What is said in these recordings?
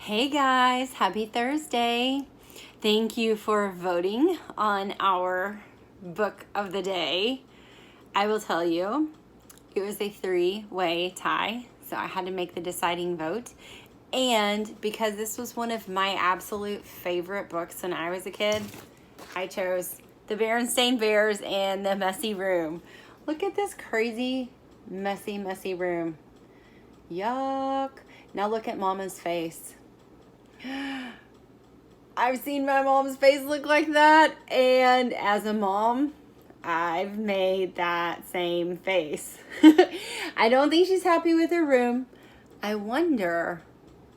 Hey guys, happy Thursday. Thank you for voting on our book of the day. I will tell you, it was a three-way tie, so I had to make the deciding vote. And because this was one of my absolute favorite books when I was a kid, I chose The Berenstain Bears and The Messy Room. Look at this crazy, messy room. Yuck. Now look at Mama's face. I've seen my mom's face look like that, and as a mom, I've made that same face. I don't think she's happy with her room. I wonder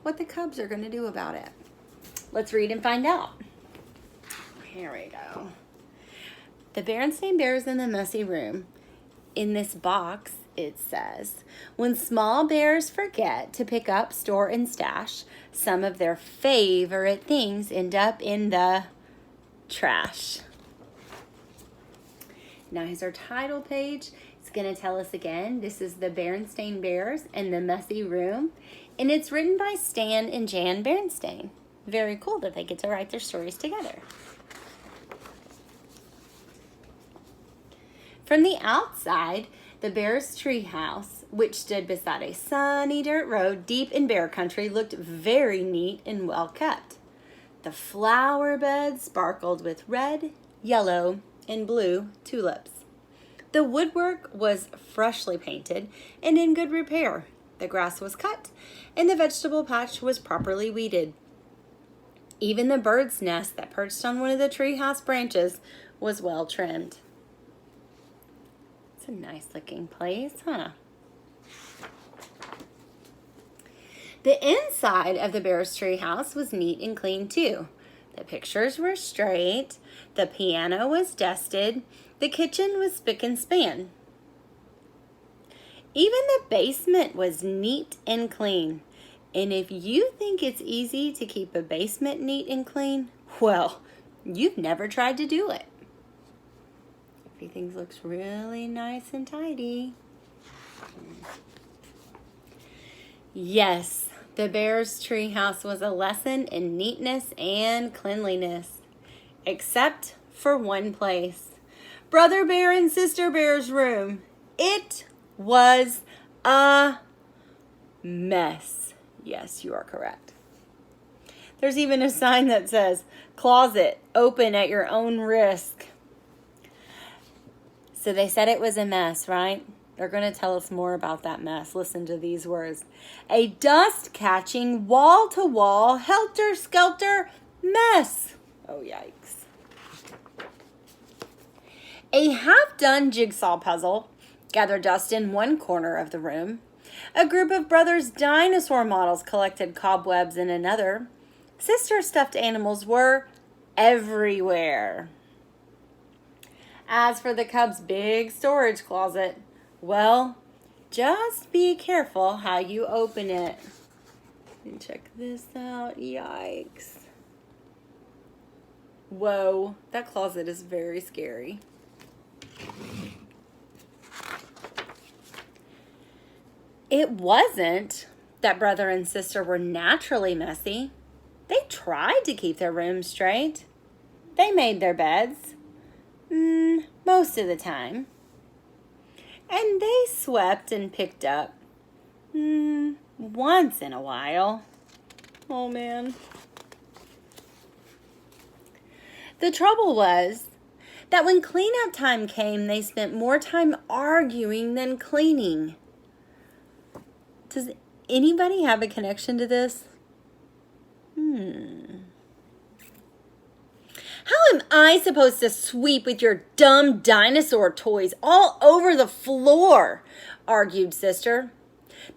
what the Cubs are going to do about it. Let's read and find out. Here we go. The Berenstain Bears in the Messy Room. In this box, it says, when small bears forget to pick up, store, and stash, some of their favorite things end up in the trash. Now here's our title page. It's going to tell us again, this is The Berenstain Bears and the Messy Room, and it's written by Stan and Jan Berenstain. Very cool that they get to write their stories together. From the outside, the Bears' treehouse, which stood beside a sunny dirt road deep in bear country, looked very neat and well kept. The flower beds sparkled with red, yellow, and blue tulips. The woodwork was freshly painted and in good repair. The grass was cut, and the vegetable patch was properly weeded. Even the bird's nest that perched on one of the treehouse branches was well trimmed. A nice looking place, huh? The inside of the Bears' treehouse was neat and clean too. The pictures were straight, the piano was dusted, the kitchen was spick and span. Even the basement was neat and clean. And if you think it's easy to keep a basement neat and clean, well, you've never tried to do it. Everything looks really nice and tidy. Yes, the Bears' treehouse was a lesson in neatness and cleanliness, except for one place. Brother Bear and Sister Bear's room. It was a mess. Yes, you are correct. There's even a sign that says, "Closet, open at your own risk." So they said it was a mess, right? They're going to tell us more about that mess. Listen to these words. A dust-catching, wall-to-wall, helter-skelter mess. Oh, yikes. A half-done jigsaw puzzle gathered dust in one corner of the room. A group of brothers' dinosaur models collected cobwebs in another. Sister stuffed animals were everywhere. As for the Cubs' big storage closet, well, just be careful how you open it. And check this out. Yikes. Whoa, that closet is very scary. It wasn't that brother and sister were naturally messy. They tried to keep their rooms straight. They made their beds. Most of the time. And they swept and picked up. Once in a while. Oh, man. The trouble was that when cleanup time came, they spent more time arguing than cleaning. Does anybody have a connection to this? How am I supposed to sweep with your dumb dinosaur toys all over the floor? Argued Sister.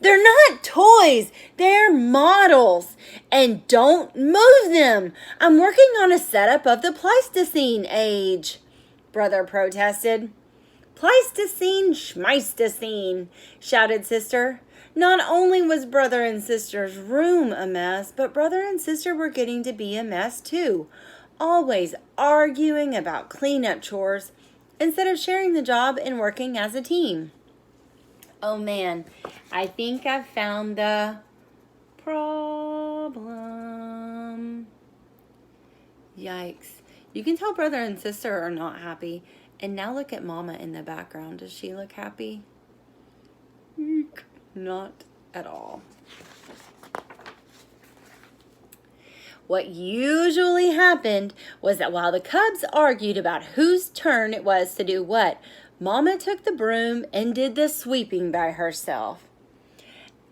They're not toys, they're models. And don't move them. I'm working on a setup of the Pleistocene age, Brother protested. Pleistocene, schmeistocene, shouted Sister. Not only was Brother and Sister's room a mess, but Brother and Sister were getting to be a mess too. Always arguing about cleanup chores instead of sharing the job and working as a team. Oh man, I think I've found the problem. Yikes. You can tell brother and sister are not happy. And now look at Mama in the background. Does she look happy? Eek. Not at all. What usually happened was that while the cubs argued about whose turn it was to do what, Mama took the broom and did the sweeping by herself.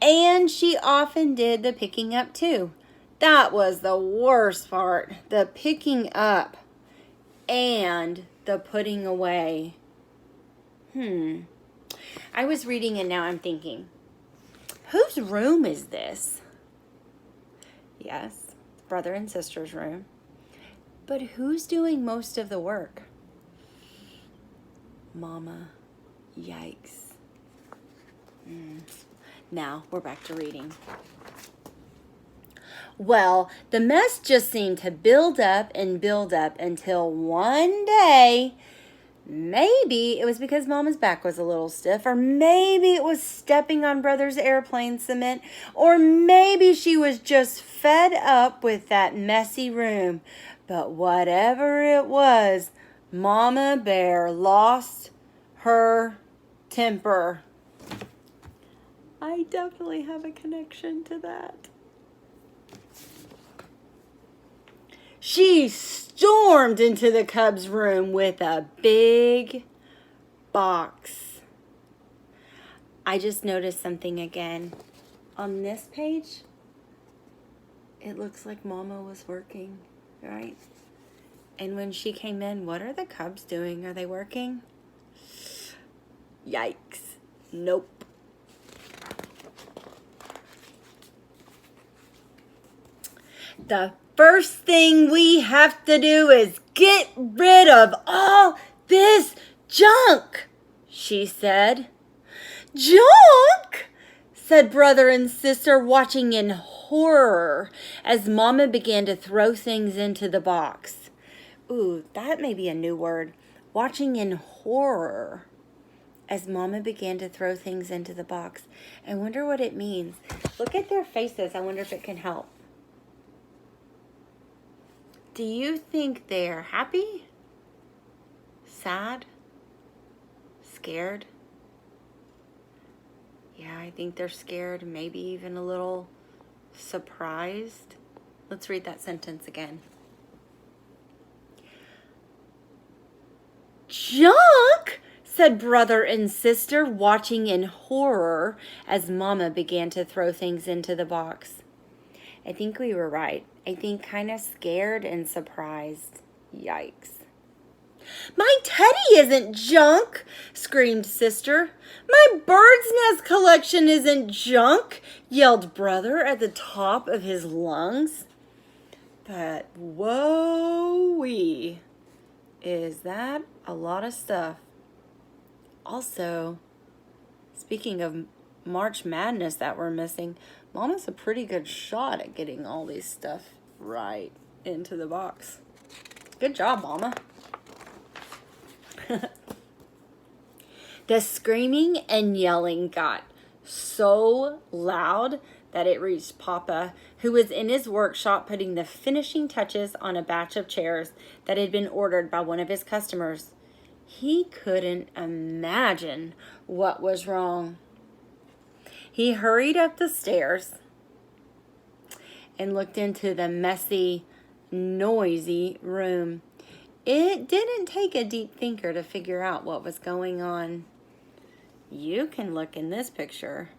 And she often did the picking up too. That was the worst part, the picking up and the putting away. I was reading and now I'm thinking, whose room is this? Yes. Brother and sister's room. But who's doing most of the work? Mama. Yikes. Now we're back to reading. Well, the mess just seemed to build up until one day, maybe it was because Mama's back was a little stiff, or maybe it was stepping on Brother's airplane cement, or maybe she was just fed up with that messy room. But whatever it was, Mama Bear lost her temper. I definitely have a connection to that. She stormed into the cub's room with a big box. I just noticed something again. On this page, it looks like Mama was working, right? And when she came in, what are the cubs doing? Are they working? Yikes. Nope. The first thing we have to do is get rid of all this junk, she said. Junk? Said brother and sister, watching in horror as Mama began to throw things into the box. Ooh, that may be a new word. Watching in horror as Mama began to throw things into the box. I wonder what it means. Look at their faces. I wonder if it can help. Do you think they're happy? Sad? Scared? Yeah, I think they're scared, maybe even a little surprised. Let's read that sentence again. Junk, said brother and sister, watching in horror as Mama began to throw things into the box. I think we were right. I think kind of scared and surprised. Yikes. My teddy isn't junk, screamed sister. My bird's nest collection isn't junk, yelled brother at the top of his lungs. But whoa-wee, is that a lot of stuff? Also, speaking of March Madness that we're missing, Mama's a pretty good shot at getting all these stuff right into the box. Good job, Mama. The screaming and yelling got so loud that it reached Papa, who was in his workshop putting the finishing touches on a batch of chairs that had been ordered by one of his customers. He couldn't imagine what was wrong. He hurried up the stairs and looked into the messy, noisy room. It didn't take a deep thinker to figure out what was going on. You can look in this picture.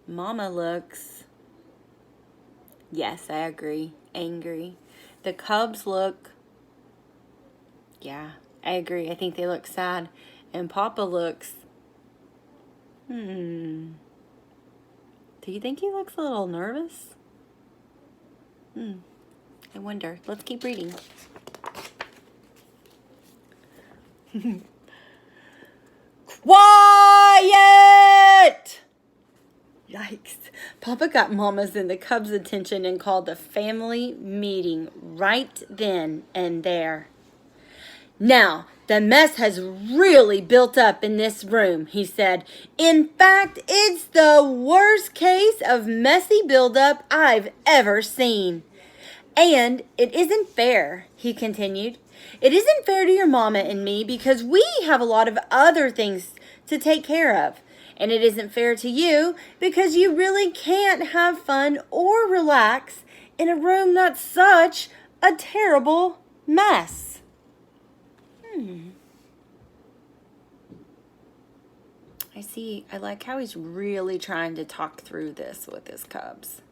Mama looks, yes, I agree, angry. The cubs look, yeah, I agree. I think they look sad. And Papa looks, do you think he looks a little nervous? I wonder. Let's keep reading. Quiet! Yikes. Papa got Mama's and the cubs' attention and called a family meeting right then and there. Now, the mess has really built up in this room, he said. In fact, it's the worst case of messy buildup I've ever seen. And it isn't fair, he continued. It isn't fair to your mama and me because we have a lot of other things to take care of. And it isn't fair to you because you really can't have fun or relax in a room that's such a terrible mess. I see. I like how he's really trying to talk through this with his cubs.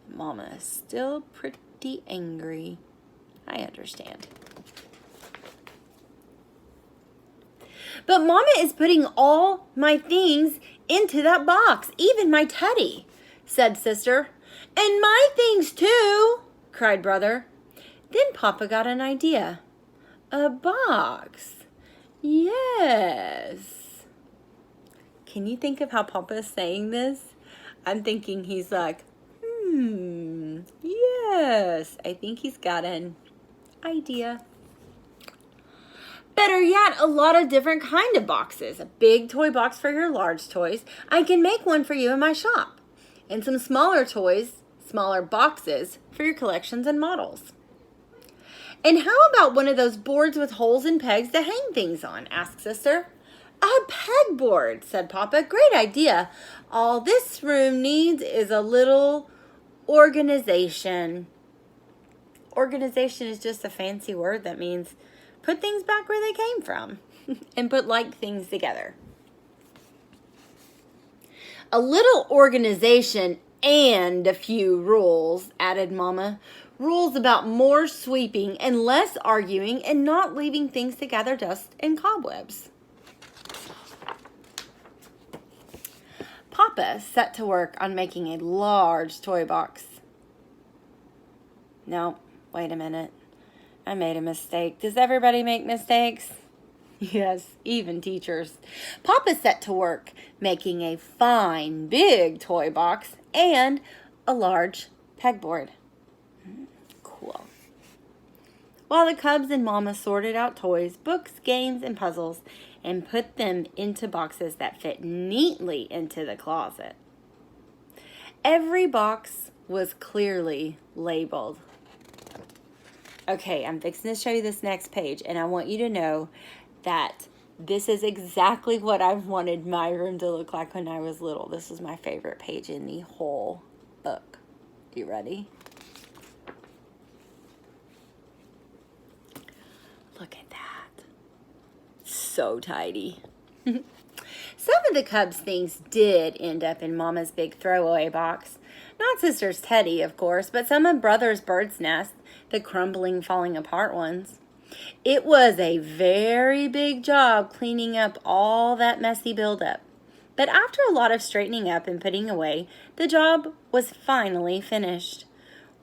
Mama is still pretty angry. I understand. But Mama is putting all my things into that box, even my teddy, said Sister. And my things too, cried Brother. Then Papa got an idea. A box. Yes. Can you think of how Papa is saying this? I'm thinking he's like, yes. I think he's got an idea. Better yet, a lot of different kind of boxes. A big toy box for your large toys. I can make one for you in my shop. And some smaller toys, smaller boxes for your collections and models. And how about one of those boards with holes and pegs to hang things on? Asked Sister. A pegboard, said Papa. Great idea. All this room needs is a little organization. Organization is just a fancy word that means put things back where they came from and put like things together. A little organization and a few rules, added Mama. Rules about more sweeping and less arguing and not leaving things to gather dust and cobwebs. Papa set to work on making a large toy box. No, wait a minute. I made a mistake. Does everybody make mistakes? Yes, even teachers. Papa set to work making a fine, big toy box and a large pegboard. Cool. While the cubs and Mama sorted out toys, books, games, and puzzles and put them into boxes that fit neatly into the closet. Every box was clearly labeled. Okay, I'm fixing to show you this next page, and I want you to know that this is exactly what I've wanted my room to look like when I was little. This is my favorite page in the whole book. You ready? Look at that. So tidy. Some of the cubs' things did end up in Mama's big throwaway box. Not Sister's teddy, of course, but some of Brother's bird's nest, the crumbling, falling apart ones. It was a very big job cleaning up all that messy buildup. But after a lot of straightening up and putting away, the job was finally finished.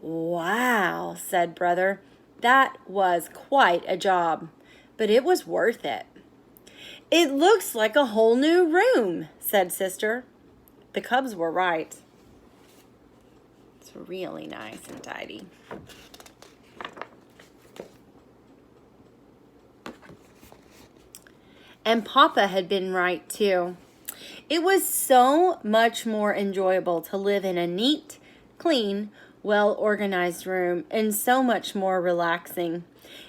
Wow, said Brother. That was quite a job, but it was worth it. It looks like a whole new room, said Sister. The cubs were right. It's really nice and tidy. And Papa had been right too. It was so much more enjoyable to live in a neat, clean, well-organized room and so much more relaxing.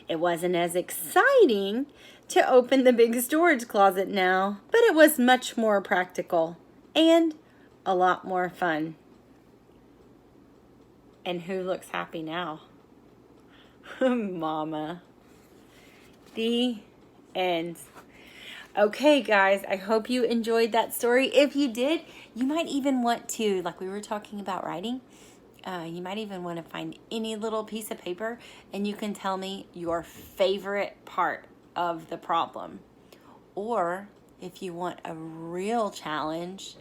It wasn't as exciting to open the big storage closet now, but it was much more practical and a lot more fun. And who looks happy now? Mama. The end. Okay, guys, I hope you enjoyed that story. If you did, you might even want to, like we were talking about writing, you might even want to find any little piece of paper and you can tell me your favorite part of the problem. Or if you want a real challenge,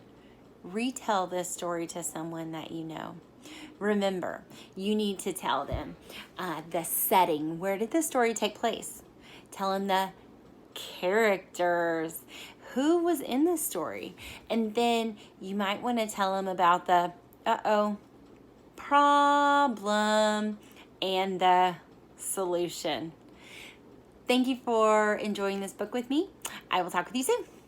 retell this story to someone that you know. Remember, you need to tell them the setting. Where did the story take place? Tell them the characters, who was in the story, and then you might want to tell them about the problem and the solution. thank you for enjoying this book with me. I will talk with you soon.